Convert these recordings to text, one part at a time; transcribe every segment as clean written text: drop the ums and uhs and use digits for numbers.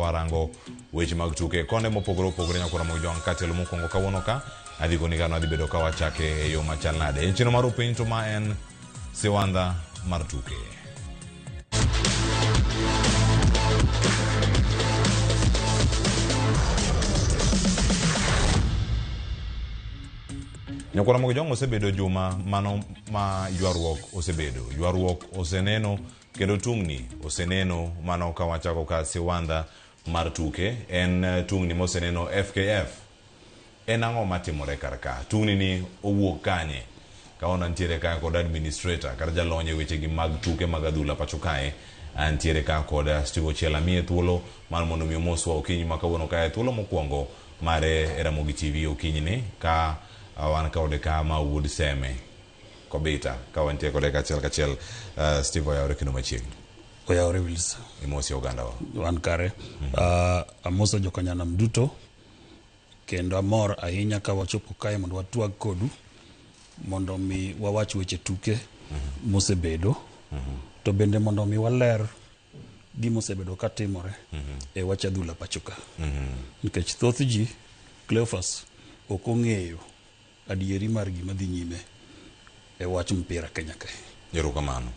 warango weche mag tuke kone mopogore opogore nyakora mojong katelo mokwongo kawuono ka adhi koni kano adhi bedo ka wachake e yo machal nade en chino mar upiny to ma en Siwandha mar tuke. Nyakora mojong osebedo juma mano ma ywaruok oseneno kendo Tungni oseneno mano ka wachako ka Siwandha mar tuke en Tungni moseneno FKF. En ang'o matimore karka? Tungni ni owuok kanye? Kaona ntiere ka kod administrator kar jalonye weche gi mag tuke mag adhula pacho kae antiere ka kod Stivo Chela mie thuolo mar mondo mi moswa okinyi makawuono kae thuolo mokwongo mare Ramogi TV okinyi ni ka wan ka odeka ma wood seme kobita ka wantie kodeka kachiel Stivo ya ore kino machiegni oya ore Wilson imosi oganda wan kare amoso jokanyana mduto kendo amor ahinya ka wachopo kae mondo watwag kodu mondo mi wawach weche tuke mosebedo to bende mondo mi waler gimosebedo katimore e wach adhula pachoka nikech thoth ji Cleophas ok ong'eyo adieri mar gima dhi nyime e wach mpira Kenya kae. Erokamano.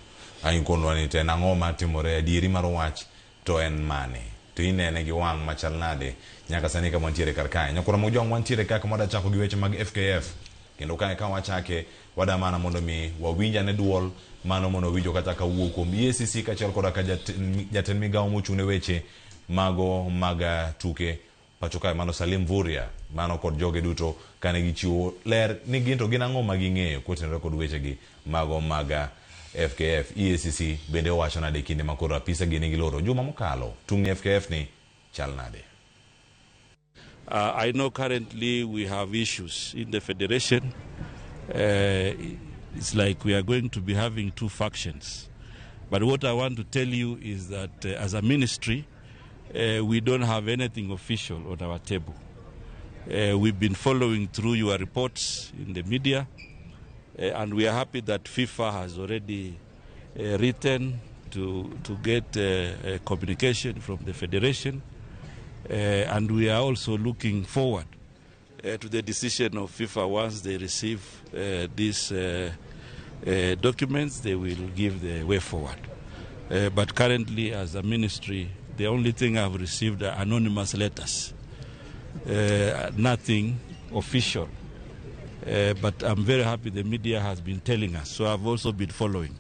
Ain konwa ni tena ang'o matimore adieri mar wach to en mane to inene gi wang' machal nade nyaka sani ka mantiere kar kae nyakora mojong wantiere kaka moda chako gi weche mag FKF kendo kae ka wachake wada mana mondo mi wawinja ne duol mano mondo winjo kata ka wuok kuom EACC kachiel koda ka jatend migawo mochung' ne weche mago mag tuke pacho kae mano Salim Vuria mano kod joge duto kane gichiwo ler ni ginto gin ang'o ma ging'eyo kotenore kod weche gi mago mag FKF. EACC bende owacho nade kinde makoro apisa gini giloro juma mokalo Tungni FKF ni chal nade. I know currently we have issues in the federation. It's like we are going to be having two factions. But what I want to tell you is that as a ministry, we don't have anything official on our table. We've been following through your reports in the media, and we are happy that FIFA has already written to get communication from the federation. And we are also looking forward to the decision of FIFA. Once they receive these documents, they will give the way forward. But currently, as a ministry, the only thing I've received are anonymous letters, nothing official. But I'm very happy the media has been telling us, so I've also been following.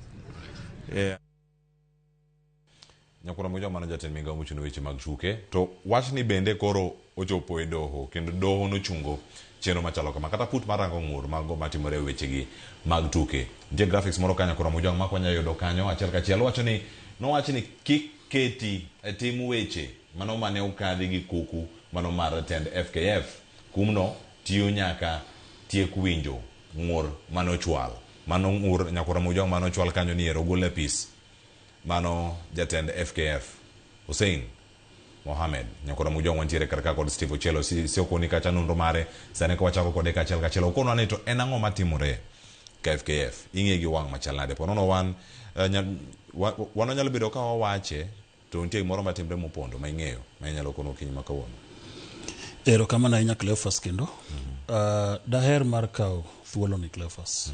Nyakura moja mana jatend migawo mochung' weche mag tuke to wach ni bende koro ochopo e doho kendo doho nochungo chenro machalo kama kata put marango ng'ur mago matimore weche gi mag tuke. Je graphics moro kanya kura mojong makwanya yudo kanyo achiel kachiel wacho ni kik keti e tim weche mano mane okadhi gi kuku mano mar tend FKF kumno tiyo nyaka tiek winjo ng'ur mano chwal mano ng'ur nyakura mojong mano chwal kanyo ni ero gole pis mano jatend FKF Hussein Mohamed nyakora mojong wantiere karka kod Stivo Chelo si okoni kacha nonro mare sane ko wachako kode kachiel okono ane to en ang'o matimore ka FKF ing'e gi wang' machal nade ponono wan nyalo bedo ka wawache to nitie gimoro matimre mopondo ma ing'eyo ma inyalo kono okinyi makawuono. Erokamano ahinya Cleophas kendo daher mar kawo thuolo ni Cleophas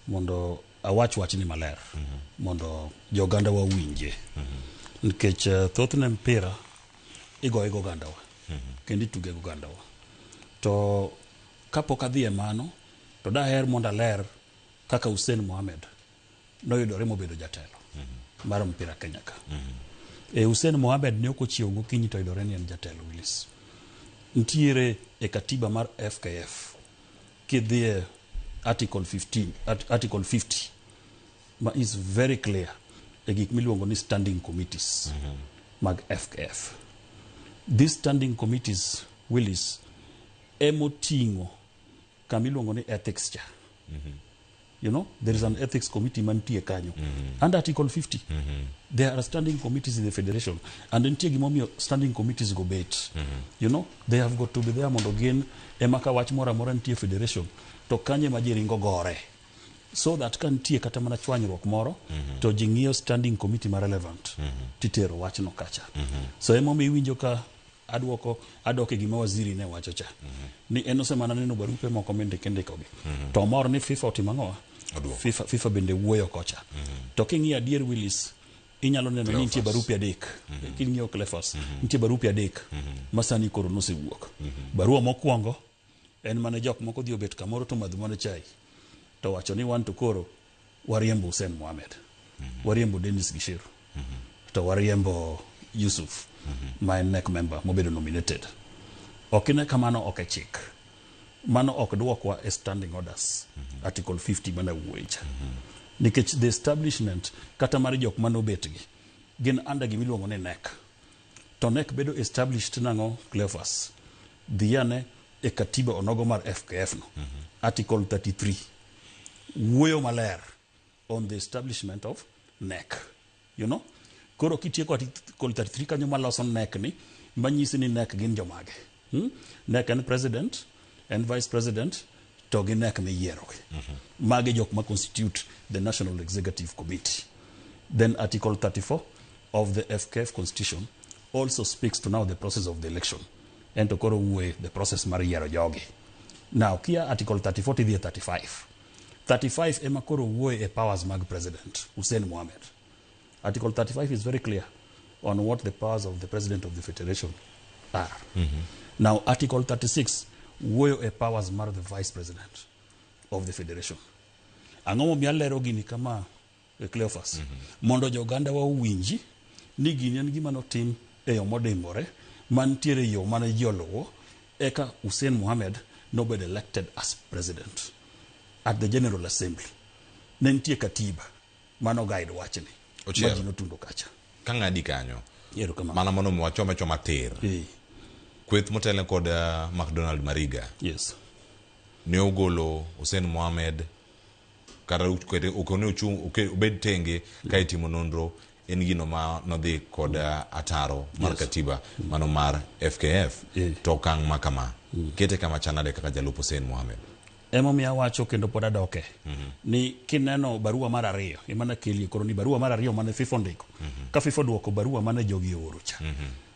mondo awach wachni maler mondo joganda wawinje nikech thothne mpira igoye go gandawa kendo ituge go gandawa to kapok adhi e mano to daher mondo aler kaka Hussein Mohamed noyudore mobedo jatelo mar mpira Kenya ka. Hussein Mohamed ne ok ochiewo gokinyi to yudore ni en jatelo Willis. Ntiere e katiba mar FKF kidhie Article 50 is very clear e gik miluongo ni standing committees mag FKF. These standing committees Willis emotingo kamiluongo ni ethics cha. You know, there is an ethics committee mantie kanyo. Under Article 50, there are standing committees in the federation. And then take standing committees go bet. You know, they have got to be there mondo again emaka wach mora ntie federation. To kanye majiringo gore. so that kan tie kata mana chwanyruok moro to ji ng'iyo standing committee ma relevant titero wachno kacha. So emomiyo iwinjo ka adoke gima waziri ne wacho cha ni en osemana neno barupe moko mindikindikogi to mor ni FIFA otimo ang'owa. FIFA bende wuoyo kocha to king'iyo adier Willis inyalo neno ni nitie barupe adek king'iyo Clefas nitie barupe adek masani koro nosewuok. Barua mokwongo en mane jok moko dhi obet kamoro to madho mana chai to wacho ni wan to koro wariembo Hussein Mohamed, wariembo Dennis Gisheru, to wariembo Yusuf, my NEC member mobedo nominated. Okine kamano ok chik. Mano ok dwokwa e standing orders. Article 50 mana wuocha. Nikech the establishment kata mar jok manobetgi gin under gimiluongo ni NEC. To NEC bedo established nango Cleophas. Dhiane e katiba onogo mar FKF no. Article 33. Wuoyo maler on the establishment of NEC. You know? Koro kitieko Article 33 kanyo maloso NEC ni manyisi ni NEC gin jomage. NEC and president and vice president to gi NEC miyiero. Mage jok ma constitute the National Executive Committee. Then Article 34 of the FKF Constitution also speaks to now the process of the election. And to koro uwe the process mar yiero jogi. Now, kia Article 34 to the 35. 35 ema koro uwe a powers mag President Hussein Mohamed. Article 35 is very clear on what the powers of the President of the Federation are. Now, Article 36 uwe a powers mar the Vice President of the Federation. Angomo mialero gini kama Cleophas. Mondo joganda wa uwinji ni gini en gima notim e yo modembore mantiere yo mane jolowo eka Hussein Mohamed nobody elected as president at the General Assembly. Nentie katiba mano guide wachni. Majino tundo kacha. Kang'adi kanyo. Yero kama. Mana mono mwachome choma ter. Kweth motele kod McDonald Mariga. Yes. Ne ogolo Hussein Mohamed kara kwete okone uchung obed tenge kai timo nonro en gino ma nodhi kod ataro mar katiba mano mar FKF to kang makama kete kama chanade kaka jalup Hussein Mohamed. Emo miya wacho kendo pod adoke ni kineno barua mar ariyo imana keli koro ni barua mar ariyo mane FIFA ndiko ka FIFA duoko barua mane jogi oro cha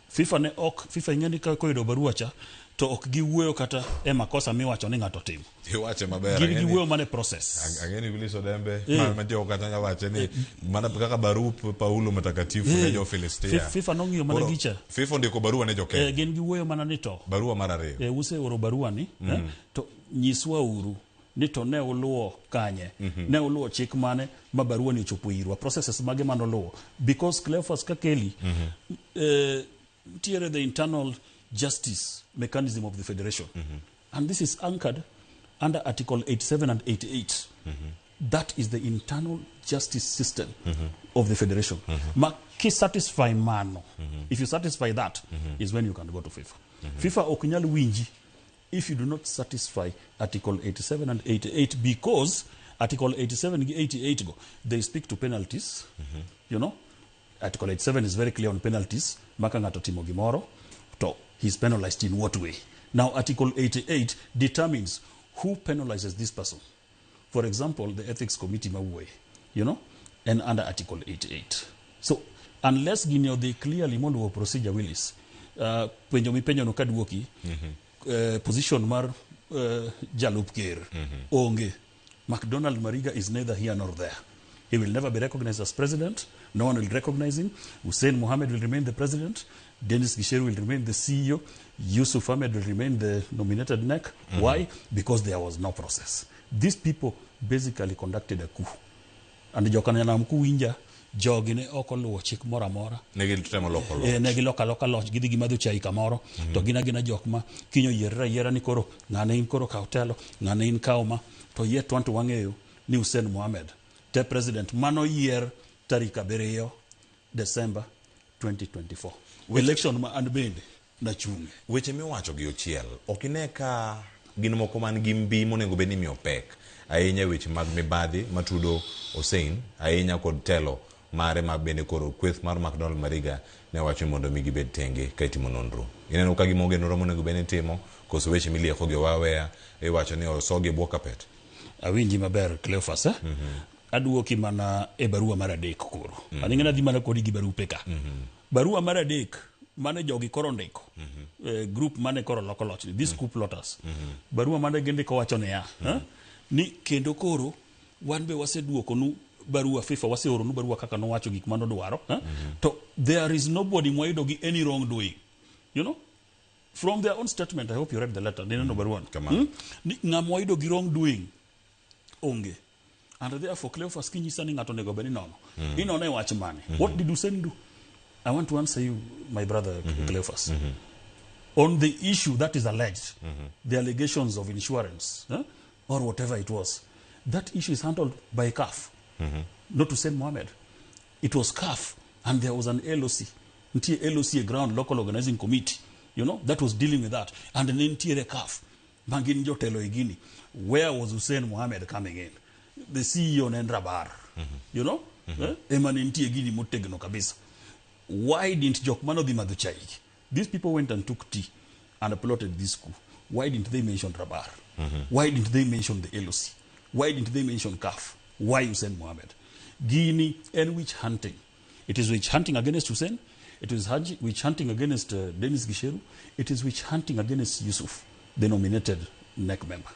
FIFA ing'eni ka koyudo barua cha to ok giwuoyo kata e makosa miwacho ni ng'ato timo. Iwache maber. Gin giwuoyo mane process. Angeni Willis Odembe ma jo kata nyawache ni mana kaka barup Paulo Mtakatifu ne jo Filistia. FIFA nong'iyo mana gicha. FIFA ndiko barua ne jo Kenya. Gin giwuoyo mana ni to. Barua mar ariyo. Use oro barua ni to nyiswa uru ni to ne uluwo kanye. Ne uluwo chik mane ma barua ni chopo irwa. Processes mage mano luwo. Because Cleophas Kakeli tiere the internal justice mechanism of the Federation. And this is anchored under Article 87 and 88. That is the internal justice system of the Federation. Ma ki satisfy mano. If you satisfy that, is when you can go to FIFA. FIFA okunyal winji if you do not satisfy Article 87 and 88 because Article 87 and 88 go, they speak to penalties. You know? Article 87 is very clear on penalties. Makangato timo gimoro. To he's penalized in what way? Now, Article 88 determines who penalizes this person. For example, the Ethics Committee Mawwe, you know, and under Article 88. So, unless Guinea they clearly mondo procedure Willis, penjo mi penjo no kadwoki, position mar Jalup Ker, onge, McDonald Mariga is neither here nor there. He will never be recognized as president. No one will recognize him. Hussein Mohamed will remain the president. Dennis Gisheru will remain the CEO. Yusuf Ahmed will remain the nominated NEC. Why? Because there was no process. These people basically conducted a coup. And jokana mkuu inja jogine okoluwo chik mora mora. Negi temo local law. Negi local law. Gidi gimadhu chai kamoro. To gina jokma kinyo yera ni koro. Ngane in koro kautelo. Ngane in kauma. To yet want to wangeyo ni Hussein Mohamed. The president mano year tarika bereyo December 2024. Election ma anbende na chunge. Weche miwacho gi ochiel. Okineka gin moko man gi mbi monego beni mi opek. Ahinya weche mag mibadhi matudo Hussein. Ahinya kod telo mare ma bende koro kweth mar McDonald Mariga ne wacho mondo mi gibed tenge kaitimo nonro. Ineno ka gimoge nonro monego beni timo koso weche milieko gi waweya e wacho ni osogi bwo kapet. awinji maber Cleophas aduoki mana e barua mar adek koro aning'ena dhi mana kodi gi barupe ka barua mar adek mane jogi koro ndiko group mane koro loko loch this group lotters barua mane gindiko wacho ne ni kendo koro wan be waseduoko nu barua FIFA waseoro nu barua kaka nowacho gik mano dwaro to there is nobody mwayudo gi any wrongdoing you know from their own statement. I hope you read the letter. They don't know barua ni ng'amwayudo gi wrongdoing onge and therefore Cleophas kinyisa ni ng'ato nego beni nono inone wach mane what did Hussein do? I want to answer you, my brother Cleophas. On the issue that is alleged, the allegations of insurance, or whatever it was, that issue is handled by CAF, not Hussein Mohammed. It was CAF, and there was an LOC, LOC, a ground local organizing committee, you know, that was dealing with that, and an interior CAF. Manginjo Telo Igini. Where was Hussein Mohammed coming in? The CEO Nendra Bar, you know, Eman interior Gini Mutegno Kabisa. Why didn't Jokmano di Maduchaik? These people went and took tea and applauded this coup. Why didn't they mention Rabar? Why didn't they mention the LOC? Why didn't they mention CAF? Why Hussein Mohammed? Guinea and witch hunting. It is witch hunting against Hussein. It is witch hunting against Dennis Gisheru. It is witch hunting against Yusuf, the nominated NEC member.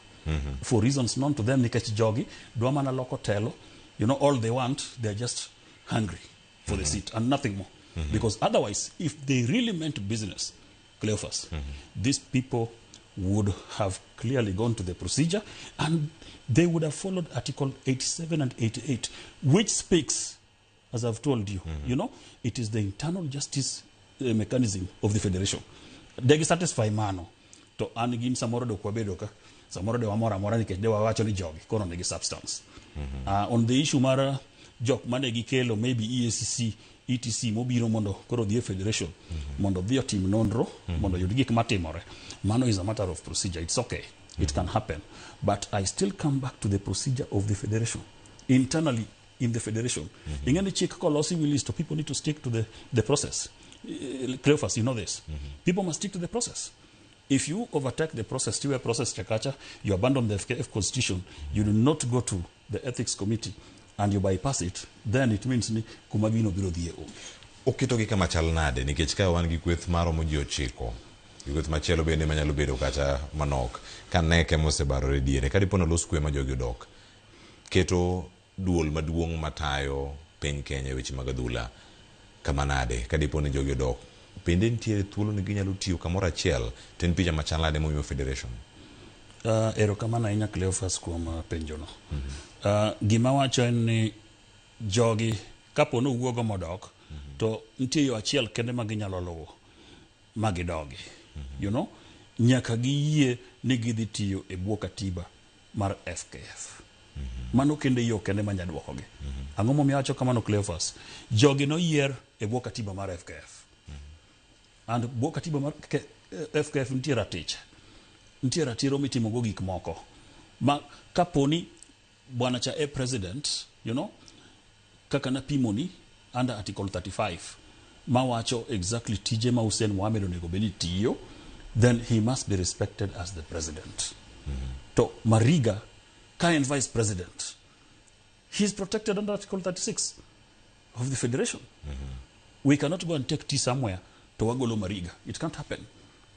For reasons known to them, Nikech Jogi, Dwamana Loko Telo, you know, all they want, they're just hungry for the seat and nothing more. Because otherwise, if they really meant business, Cleophas, these people would have clearly gone to the procedure and they would have followed Article 87 and 88, which speaks, as I've told you, you know, it is the internal justice mechanism of the federation. They satisfy mano to anigin samoro do kwabedoka, samoro de wamora morani ke de wawacho ni jogi kono negi substance. On the issue mara jok manegi kelo maybe EACC ETC mobiro mondo koro the federation mondo the team nonro mondo yudgi matimore. Mano is a matter of procedure. It's okay. It can happen. But I still come back to the procedure of the federation. Internally in the federation. In any check colossal list, people need to stick to the process. Cleophas, you know this. People must stick to the process. If you overtake the process, to a process chakacha, you abandon the FKF constitution, you do not go to the ethics committee and you bypass it, then it means ni kumagino biro dhiye onge. Okito gi kama chal nade nikech ka wan gi kweth maro mo ji ochiko. Kweth machielo bende manyalo bedo kata manok ka neke mosebarore diere ka dipono los kwe ma jogi dok. Keto duol maduong' matayo piny Kenya weche mag adhula kama nade ka dipono jogi dok. Bende nitie thuolo ni ginyalo tiyo kamoro achiel ten picha machal nade momiyo federation. Ero kamana ahinya Cleophas kuom penjono. Gima wacho en ni jogi kapo no wuogo modok to nitie yo achiel kende ma ginyalo luwo magidogi. You know, nyaka giyie ni gidhi tiyo e bwo katiba mar FKF. Mano kende yo kende ma nyadwokogi. Ang'o momiyo wacho kamano Cleophas? Jogi no yier e bwo katiba mar FKF. And bwo katiba mar FKF nitie ratich. Nitie ratiro mitimo go gik moko. Ma kaponi bwana cha president, you know, kaka na pimoni under Article 35, ma wacho exactly tije ma Hussein Mohammed onego beni tiyo, then he must be respected as the president. To Mariga, Kayan vice president, he is protected under Article 36 of the federation. We cannot go and take tea somewhere to wagolo Mariga. It can't happen.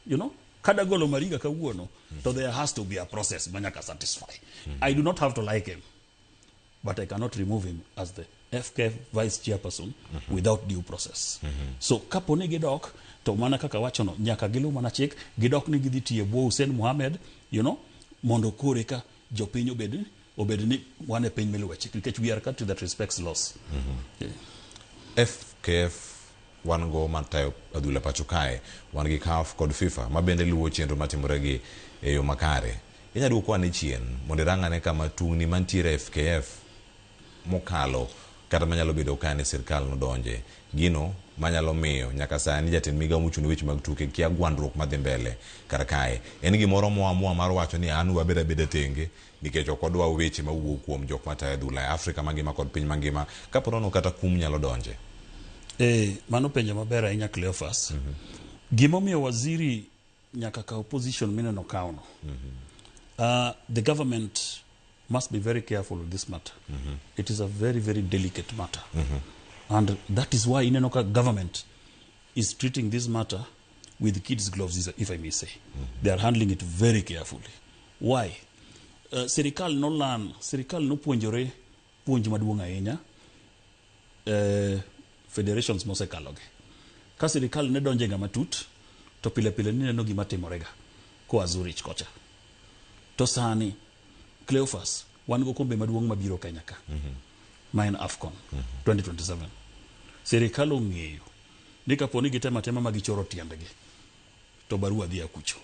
You know? Kada golo Mariga kawuono, so there has to be a process manyaka satisfy. I do not have to like him, but I cannot remove him as the FKF vice chairperson without due process. So kapone gidok to mana kaka wachono nyaka gilu mana chik gidok ni gidhi tiye bo Hussein Mohammed, you know, mondo koreka jopiny obedni wane piny miluwe chik because we are a country that respects laws. FKF wan go matayo adhula pacho kae wan gi CAF kod FIFA ma bende luwo chenro matimore gi e yo makare. Inya duoko ane chien mondo rangane kama tungni mantiere FKF mokalo kata manyalo bedo kane sirkal no donje gino manyalo miyo nyaka sani jatend migawo mochung' weche mag tuke kia gwandruok madhi mbele kar kae en gimoro moamua mar wacho ni an wabeda beda tenge nikech ok odwa weche mawuok kuom jok matayo adhula e Afrika mangima kod piny mangima kaponono kata kum nyalo donje. Mano penjo maber ahinya Cleophas. Gimomiyo waziri nyaka ka opposition mineno kauno. The government must be very careful with this matter. It is a very, very delicate matter. And that is why Inenoka government is treating this matter with kids' gloves, if I may say. They are handling it very carefully. Why? Serikal no puonjore puonj maduong' ahinya federations mosekaloge. Ka serikal ne donje ga matut, to pile pile ni neno gima timorega koa Zurich kocha. To sani Cleophas wan go kombe maduong' mabiro Kenya ka. Ma en AFCON 2027. Serikal ong'eyo ni kaponi gitema tema magichoro tiendegi, to barua dhi akucho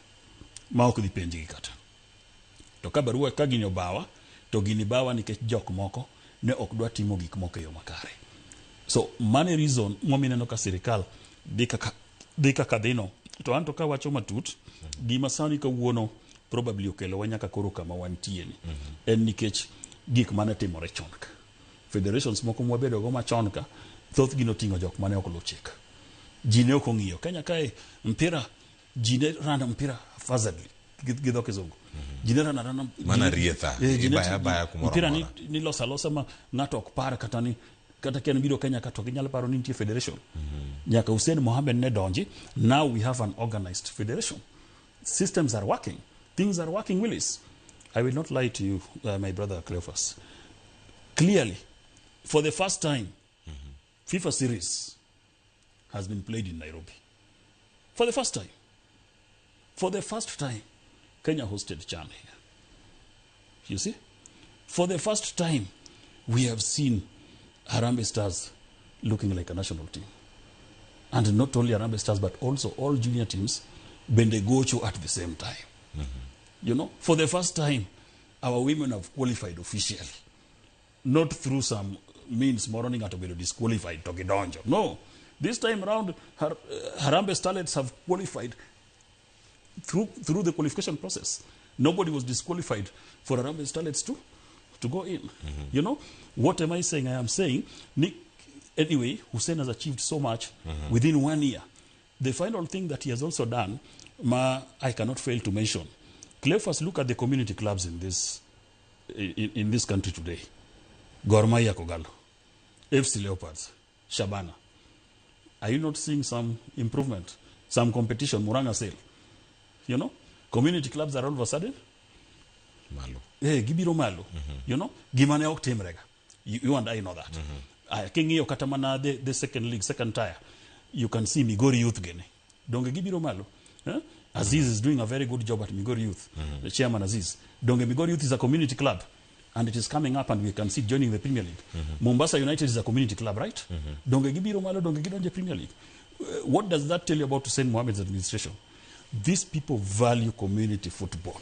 ma ok dhi penjgi kata. To ka barua ka gini obawa, to gini bawa nikech jok moko ne ok dwa timo gik moko e yo makare. So mane reason momineno ka serikal dhi kaka dhino. To anto ka wacho matut, gima sani kawuono probably okelo wanyaka koro kama wantie ni. En nikech gik mane timore chon ka. Federations moko mwabedo go machon ka, thoth gino tingo jok mane ok luw chik. Ji ne ok ong'iyo. Kenya kae mpira, ji ne rana mpira fazadly gi dho kizungu. Ji ne rana mana rietha ibaya kumoro. Mpira ni losa ma ng'ato ok par kata ken biro Kenya ka to ginyalo paro ni nitie federation. Nyaka Hussein Mohammed ne donji. Now we have an organized federation. Systems are working. Things are working, Willis. I will not lie to you, my brother Cleophas. Clearly, for the first time, FIFA series has been played in Nairobi. For the first time. For the first time, Kenya hosted CHAN here. You see? For the first time, we have seen Harambee Stars looking like a national team. And not only Harambee Stars, but also all junior teams, Bendegocho at the same time. You know, for the first time, our women have qualified officially. Not through some means morning at being disqualified to Gidonjo. No. This time around, Harambee Starlets have qualified through the qualification process. Nobody was disqualified for Harambee Starlets to go in. You know, what am I saying? I am saying, anyway, Hussein has achieved so much within 1 year. The final thing that he has also done, I cannot fail to mention. Cleophas, look at the community clubs in this country today. Gor Mahia Kogalo, FC Leopards, Shabana. Are you not seeing some improvement, some competition, Muranga Sale? You know, community clubs are all of a sudden Malu. Hey, Gibiro Malu. You know, Gimane Ok Team Rega. You and I know that. Kingi Okatamana, the second league, second tier. You can see Migori Youth Gene. Donge Gibiro Malu. Aziz is doing a very good job at Migori Youth. The chairman Aziz. Donge Migori Youth is a community club. And it is coming up and we can see joining the Premier League. Mombasa United is a community club, right? Donge Gibiro Malu, Donge Gidonje Premier League. What does that tell you about Hussein Mohammed's administration? These people value community football.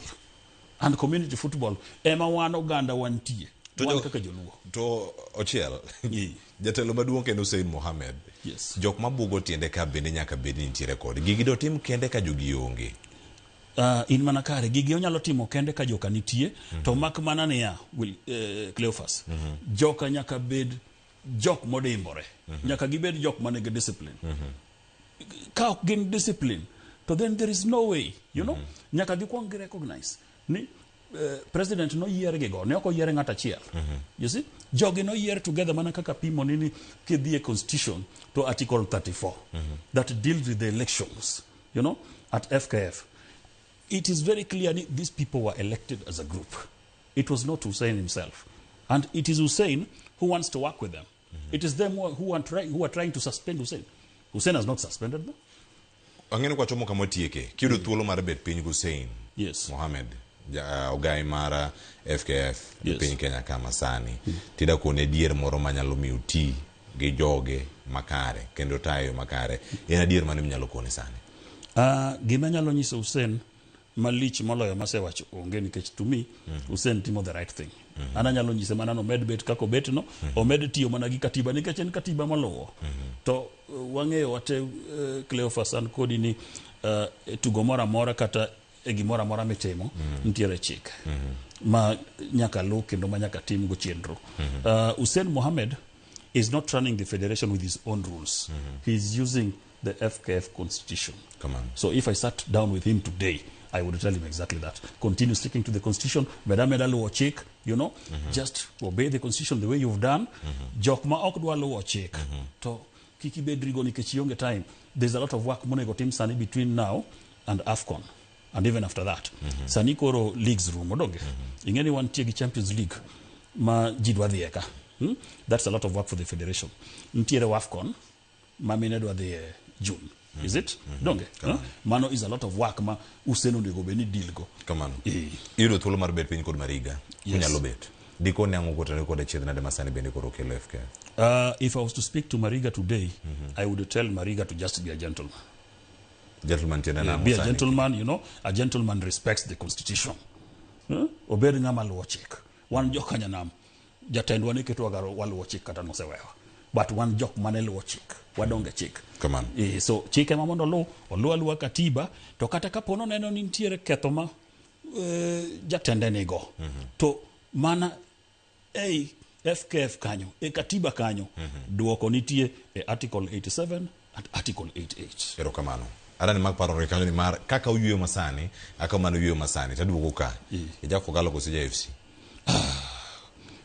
And community football, ema wan oganda wantie. Wan kaka joluo. To Ochiel, jatelo maduong' kendo Hussein Mohammed. Yes. Jok mabugo tiende ka bende nyaka bedi nitiere kod. Gigi do tim kende ka jogi onge. In manakare, gigi onyalo timo kende ka joka nitie. To mak mana ne ya, Cleophas. Joka nyaka bed jok modimbore. Nyaka gibed jok manege discipline. Ka ok gin discipline, so then there is no way, you know. Nyaka gikwong recognize ni president no year gigo ne oko yiere ngata chiel. You see, jogi no year together mana kaka pimo nini kidhie constitution to article 34 that deals with the elections, you know, at FKF. It is very clear these people were elected as a group. It was not Hussein himself, and it is Hussein who wants to work with them. It is them who are trying to suspend Hussein. Hussein has not suspended them. Ang'eno kwa chomo kama tieke. Kido thuolo mar bet piny Hussein. Yes. Mohammed. Ogai mara FKF. Yes. Piny Kenya kama sani. Tida kone dier moro manyalo miyo ti gi joge makare. Kendo tayo makare. En adier mane mnyalo kone sani. Gima nyalo nyiso Hussein malich moloyo masewacho onge nikech to me Hussein timo the right thing. Ana nyalo nyise mana no med bet kako bet no o med tiyo mana gi katiba nikech en katiba maluwo. To wang'eyo wate Cleophas an kodi ni tugo mora mora kata gimora mora mitimo nitiere chik ma nyaka lu kendo ma nyaka tim go chenro. Hussein Mohammed is not running the federation with his own rules. He is using the FKF constitution. Come on. So if I sat down with him today, I would tell him exactly that. Continue sticking to the constitution. Medameda luwo chik, you know, just obey the constitution the way you've done. Jok ma ok dwa luwo chik. To kiki bedrigo nikech ionge time. There's a lot of work monego tim sani between now and AFCON. And even after that. Sani koro leagues room odonge. Ingeni wan tie gi Champions League ma jidwa dhieka. That's a lot of work for the federation. Ntiere AFCON ma mine dwa dhie June. Is it? Donge? Mano is a lot of work ma useno nego beni deal go. Kamano. Iro thuolo mar bet piny kod Mariga. Kunyalo bet. Diko nyango kotane kod chiedna de masani bende koro kelo FKF. If I was to speak to Mariga today, I would tell Mariga to just be a gentleman. Gentleman be a gentleman, you know. A gentleman respects the constitution. Obedi ngama luwo chik. Wan jok kanyanam. Jatendwa ni keto agaro waluwo chik kata nosewewa. But wan jok mane luwo chik. Wadonge chik. Come on. So chike ma mondo luwa katiba to kata kapono neno ni ntiere ketho ma jatende nigo. To mana FKF kanyo, katiba kanyo, duoko nitie article 87 and article 88. Pero kamano. Adani mag paro kanyo ni mar kaka uyuyo masani, aka mano uyuyo masani, taduoko ka. Ija kogalo kosija FC.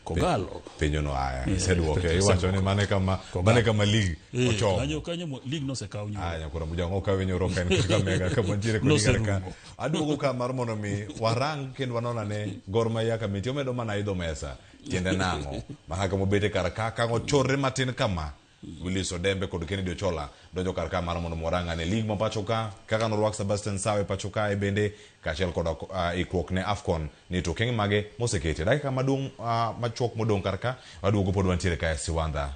Kogalo. Penyo no aya. Seduoke. Iwacho ni mane kama league. Ocho. Kanyo league no se kawo nyo. Aya kura muja ngoka wenyo roka en kaka mega kama njire kodi garaka. Aduoko ka mar mono mi warang kendo wanona ne Gor Mahia ka mitio medo mana idho mesa. Tiende nango. Mahaka mobete karaka kango chorre matin kama. Willis Odembe kod Kennedy Ochola donjo kar ka mar mondo moranga ne league ma pachoka kaka no rwak Sebastian Sawe pachoka e bende kachel kod ikruok ne AFCON ni to kenge mage mosekete dakika madung machuok modong kar ka waduogo pod wantiere ka Siwandha